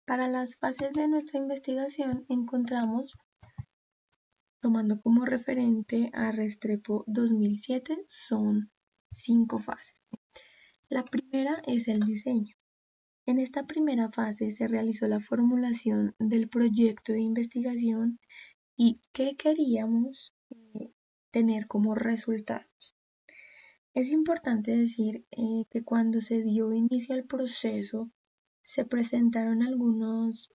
Para las fases de nuestra investigación encontramos, tomando como referente a Restrepo 2007, son 5 fases. La primera es el diseño. En esta primera fase se realizó la formulación del proyecto de investigación y qué queríamos tener como resultados. Es importante decir que cuando se dio inicio al proceso se presentaron algunos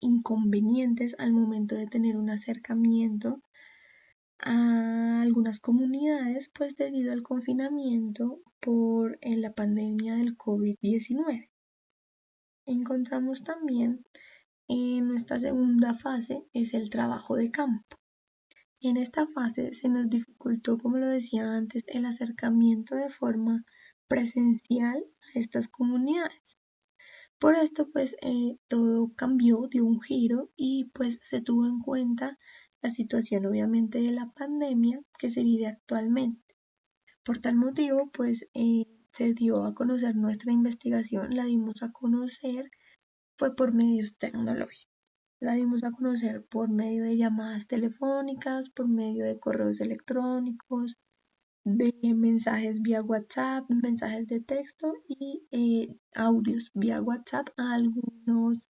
inconvenientes al momento de tener un acercamiento a algunas comunidades, pues debido al confinamiento por la pandemia del COVID-19. Encontramos también en nuestra segunda fase es el trabajo de campo. En esta fase se nos dificultó, como lo decía antes, el acercamiento de forma presencial a estas comunidades. Por esto, pues todo cambió, dio un giro y pues se tuvo en cuenta la situación obviamente de la pandemia que se vive actualmente. Por tal motivo, pues se dio a conocer nuestra investigación, la dimos a conocer, fue por medios tecnológicos. La dimos a conocer por medio de llamadas telefónicas, por medio de correos electrónicos, de mensajes vía WhatsApp, mensajes de texto y audios vía WhatsApp a algunos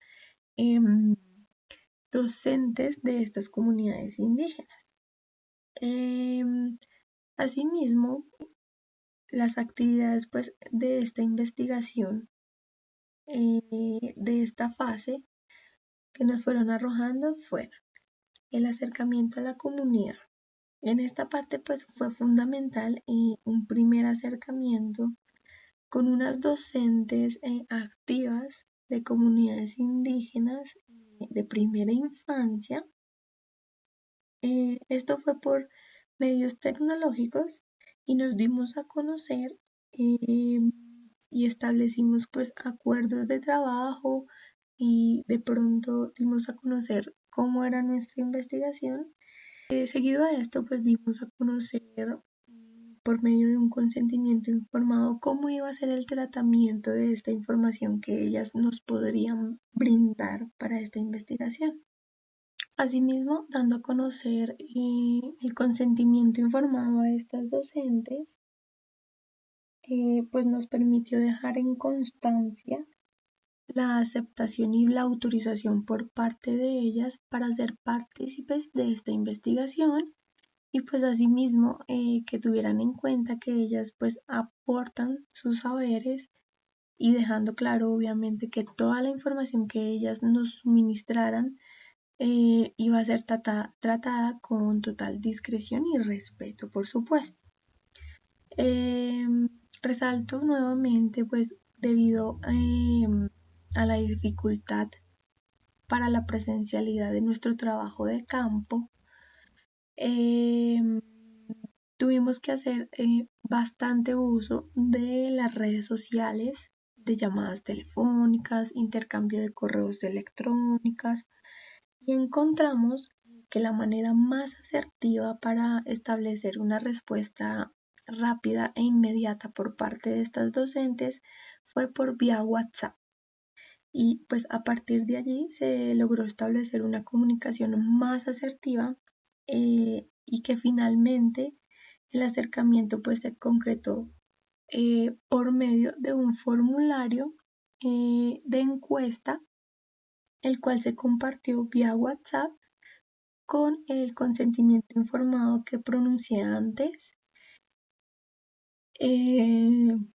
docentes de estas comunidades indígenas. Asimismo, las actividades pues, de esta investigación, de esta fase, que nos fueron arrojando fueron el acercamiento a la comunidad. En esta parte pues fue fundamental un primer acercamiento con unas docentes activas de comunidades indígenas de primera infancia. Esto fue por medios tecnológicos y nos dimos a conocer y establecimos pues acuerdos de trabajo y de pronto dimos a conocer cómo era nuestra investigación. Seguido a esto, pues dimos a conocer por medio de un consentimiento informado cómo iba a ser el tratamiento de esta información que ellas nos podrían brindar para esta investigación. Asimismo, dando a conocer el consentimiento informado a estas docentes, pues nos permitió dejar en constancia la aceptación y la autorización por parte de ellas para ser partícipes de esta investigación y pues asimismo que tuvieran en cuenta que ellas pues aportan sus saberes y dejando claro obviamente que toda la información que ellas nos suministraran iba a ser tratada con total discreción y respeto, por supuesto. Resalto nuevamente pues debido a la dificultad para la presencialidad de nuestro trabajo de campo, tuvimos que hacer bastante uso de las redes sociales, de llamadas telefónicas, intercambio de correos electrónicos y encontramos que la manera más asertiva para establecer una respuesta rápida e inmediata por parte de estas docentes fue por vía WhatsApp. Y pues a partir de allí se logró establecer una comunicación más asertiva y que finalmente el acercamiento pues se concretó por medio de un formulario de encuesta, el cual se compartió vía WhatsApp con el consentimiento informado que pronuncié antes,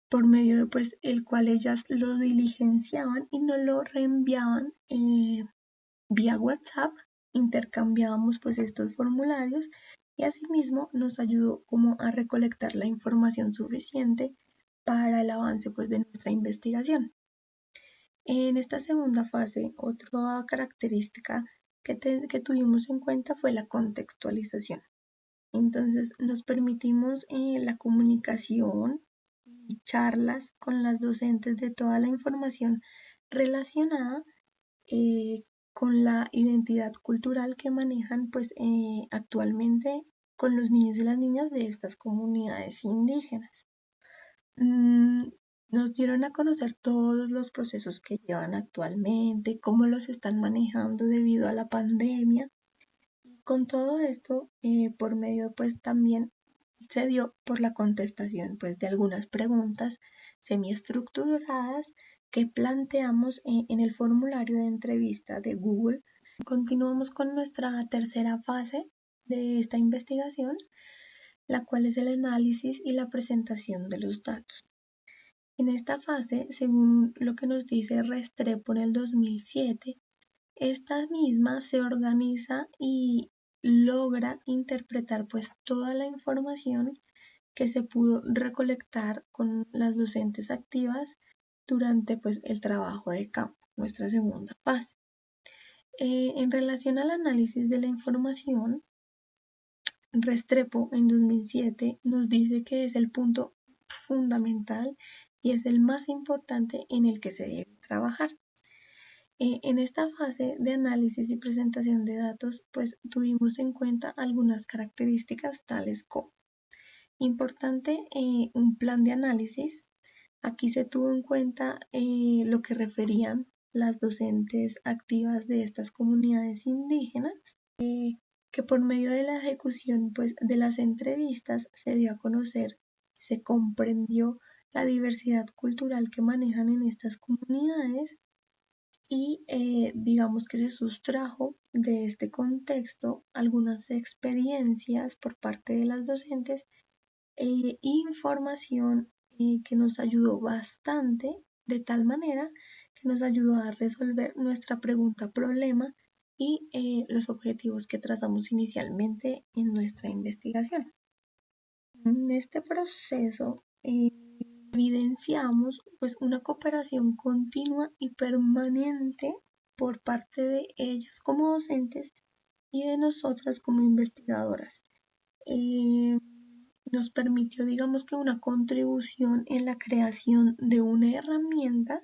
por medio de pues el cual ellas lo diligenciaban y nos lo reenviaban vía WhatsApp. Intercambiábamos pues estos formularios y asimismo nos ayudó como a recolectar la información suficiente para el avance pues de nuestra investigación. En esta segunda fase, otra característica que tuvimos en cuenta fue la contextualización. Entonces nos permitimos la comunicación y charlas con las docentes de toda la información relacionada con la identidad cultural que manejan pues actualmente con los niños y las niñas de estas comunidades indígenas. Nos dieron a conocer todos los procesos que llevan actualmente, cómo los están manejando debido a la pandemia. Con todo esto, por medio pues también se dio por la contestación pues de algunas preguntas semiestructuradas que planteamos en el formulario de entrevista de Google. Continuamos con nuestra tercera fase de esta investigación, la cual es el análisis y la presentación de los datos. En esta fase, según lo que nos dice Restrepo en el 2007, esta misma se organiza y logra interpretar pues toda la información que se pudo recolectar con las docentes activas durante pues el trabajo de campo, nuestra segunda fase. En relación al análisis de la información, Restrepo en 2007 nos dice que es el punto fundamental y es el más importante en el que se debe trabajar. En esta fase de análisis y presentación de datos, pues tuvimos en cuenta algunas características tales como importante un plan de análisis. Aquí se tuvo en cuenta lo que referían las docentes activas de estas comunidades indígenas, que por medio de la ejecución pues, de las entrevistas se dio a conocer, se comprendió la diversidad cultural que manejan en estas comunidades y digamos que se sustrajo de este contexto algunas experiencias por parte de las docentes e información que nos ayudó bastante, de tal manera que nos ayudó a resolver nuestra pregunta problema y los objetivos que trazamos inicialmente en nuestra investigación. En este proceso evidenciamos pues una cooperación continua y permanente por parte de ellas como docentes y de nosotras como investigadoras. Nos permitió, digamos que una contribución en la creación de una herramienta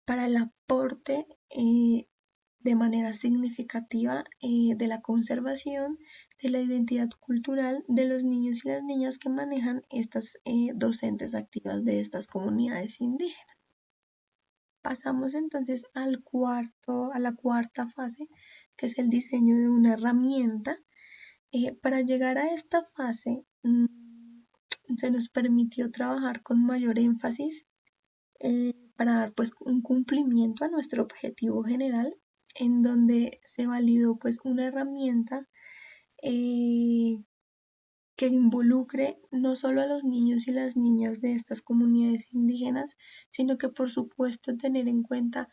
para el aporte de manera significativa de la conservación de la identidad cultural de los niños y las niñas que manejan estas docentes activas de estas comunidades indígenas. Pasamos entonces a la cuarta fase, que es el diseño de una herramienta. Para llegar a esta fase, se nos permitió trabajar con mayor énfasis para dar pues un cumplimiento a nuestro objetivo general, en donde se validó pues una herramienta que involucre no solo a los niños y las niñas de estas comunidades indígenas, sino que por supuesto tener en cuenta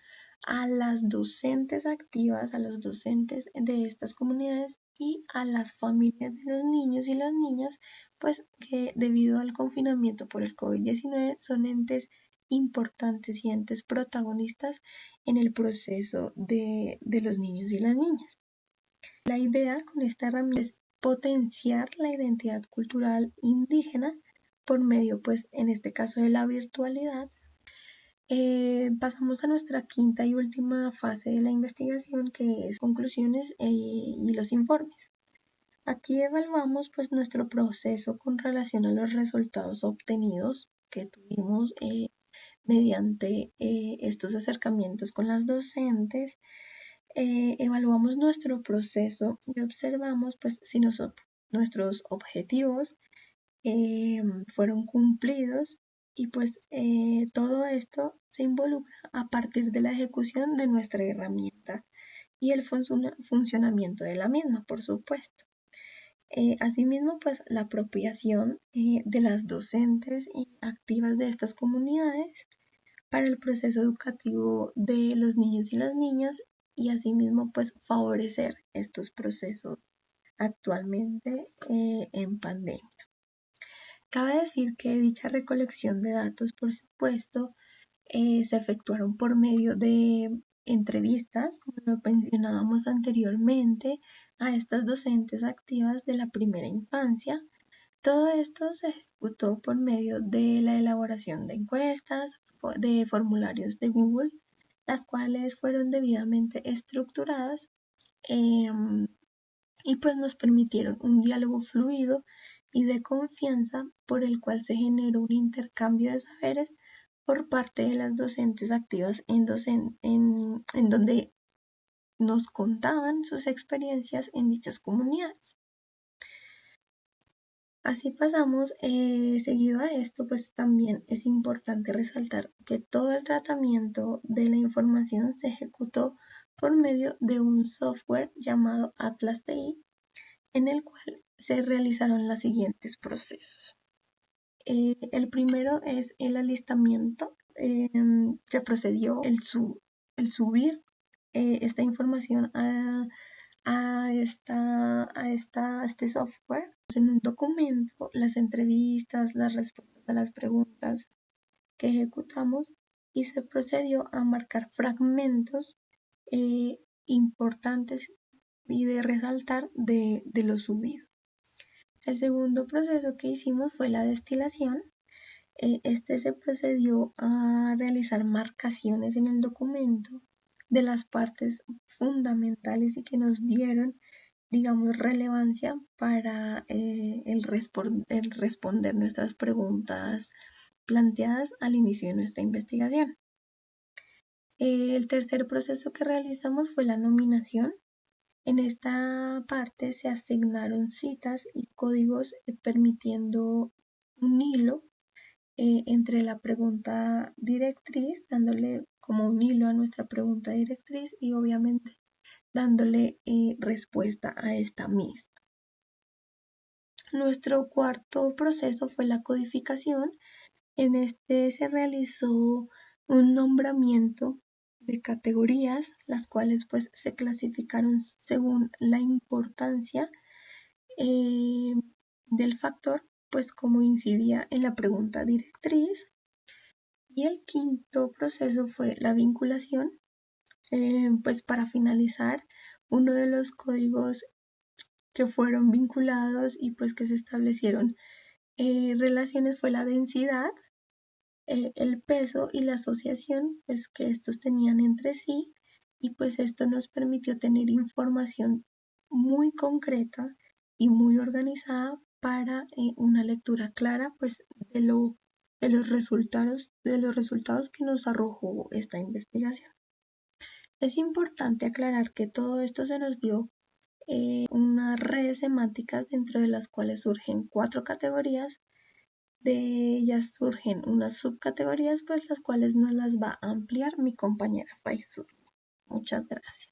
a las docentes activas, a los docentes de estas comunidades y a las familias de los niños y las niñas, pues que debido al confinamiento por el COVID-19 son entes importantes y entes protagonistas en el proceso de los niños y las niñas. La idea con esta herramienta es potenciar la identidad cultural indígena por medio, pues, en este caso de la virtualidad. Pasamos a nuestra quinta y última fase de la investigación, que es conclusiones y los informes. Aquí evaluamos pues nuestro proceso con relación a los resultados obtenidos que tuvimos mediante estos acercamientos con las docentes. Evaluamos nuestro proceso y observamos pues si nuestros objetivos fueron cumplidos y pues todo esto se involucra a partir de la ejecución de nuestra herramienta y el funcionamiento de la misma, por supuesto. Asimismo, pues la apropiación de las docentes y activas de estas comunidades para el proceso educativo de los niños y las niñas y asimismo pues favorecer estos procesos actualmente en pandemia. Cabe decir que dicha recolección de datos, por supuesto, se efectuaron por medio de entrevistas, como lo mencionábamos anteriormente, a estas docentes activas de la primera infancia. Todo esto se ejecutó por medio de la elaboración de encuestas, de formularios de Google, las cuales fueron debidamente estructuradas y pues nos permitieron un diálogo fluido y de confianza por el cual se generó un intercambio de saberes por parte de las docentes activas en donde nos contaban sus experiencias en dichas comunidades. Así pasamos, seguido a esto, pues también es importante resaltar que todo el tratamiento de la información se ejecutó por medio de un software llamado Atlas TI, en el cual se realizaron los siguientes procesos. El primero es el alistamiento. Se procedió el subir esta información a este software en un documento, las entrevistas, las respuestas a las preguntas que ejecutamos, y se procedió a marcar fragmentos importantes y de resaltar de lo subido. El segundo proceso que hicimos fue la destilación. Este se procedió a realizar marcaciones en el documento de las partes fundamentales y que nos dieron, digamos, relevancia para el responder nuestras preguntas planteadas al inicio de nuestra investigación. El tercer proceso que realizamos fue la nominación. En esta parte se asignaron citas y códigos permitiendo un hilo entre la pregunta directriz, dándole como un hilo a nuestra pregunta directriz y obviamente dándole respuesta a esta misma. Nuestro cuarto proceso fue la codificación. En este se realizó un nombramiento de categorías, las cuales pues se clasificaron según la importancia del factor, pues como incidía en la pregunta directriz. Y el quinto proceso fue la vinculación. Pues para finalizar, uno de los códigos que fueron vinculados y pues que se establecieron relaciones fue la densidad, el peso y la asociación pues que estos tenían entre sí, y pues esto nos permitió tener información muy concreta y muy organizada para una lectura clara pues de los resultados que nos arrojó esta investigación. Es importante aclarar que todo esto se nos dio unas redes semánticas dentro de las cuales surgen 4 categorías. De ellas surgen unas subcategorías, pues las cuales nos las va a ampliar mi compañera Paisur. Muchas gracias.